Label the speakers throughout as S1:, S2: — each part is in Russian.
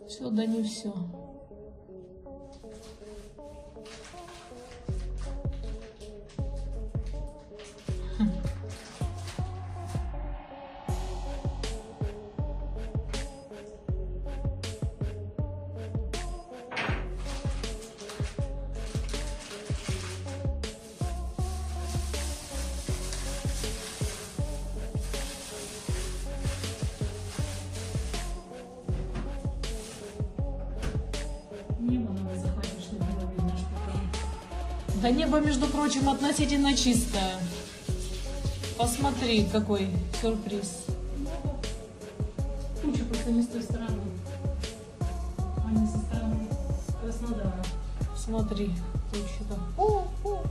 S1: Все, да не все.
S2: Небо надо захватить, чтобы было видно, что там.
S1: Да небо, между прочим, относительно чистое. Посмотри, какой сюрприз.
S2: Куча просто не с той стороны, а не со стороны Краснодара.
S1: Смотри, тучи там.
S2: Куча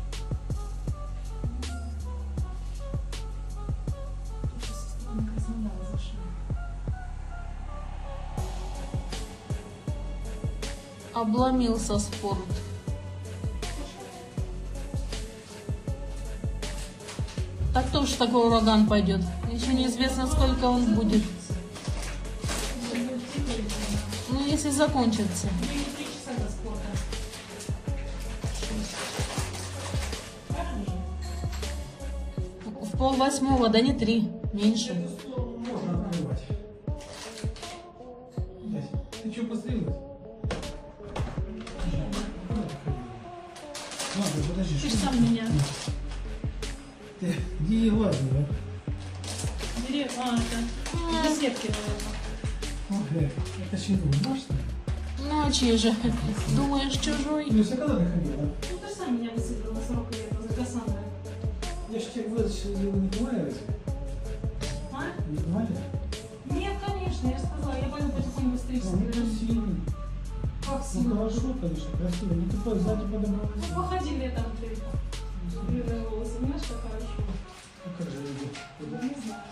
S2: со стороны Краснодара зашла.
S1: Обломился спорт. Так тоже такой ураган пойдет. Еще неизвестно, сколько он будет. Ну, если закончится.
S2: 3 часа до спорта.
S1: В 7:30, да не 3, меньше.
S3: Можно открывать. Ты что пострелилась? Ладно, подожди.
S2: Ты ж
S3: что
S2: сам
S3: ты?
S2: меня.
S3: Ты где ей ладно, да?
S2: Это беседки, наверное.
S3: Ой, это чего? Можно?
S1: Ну, а чей же? Думаешь, чужой?
S3: Люся, когда ты ходила?
S2: Ну ты сам меня высыпал на срок лета за Кассандрой.
S3: Я ж тебе вытащил, вы не понимали разве?
S2: А?
S3: Не понимали?
S2: Нет, конечно, я сказала, я пойду потихоньку стричься.
S3: Ну, красиво.
S2: Как
S3: Ну,
S2: сильно?
S3: хорошо, конечно, красиво. Не тупой, сзади подобралась.
S2: Ну, походи летом ты. Рыжие волосы, знаешь, как хорошо.
S3: Ну, как же люди?
S2: Я не знаю.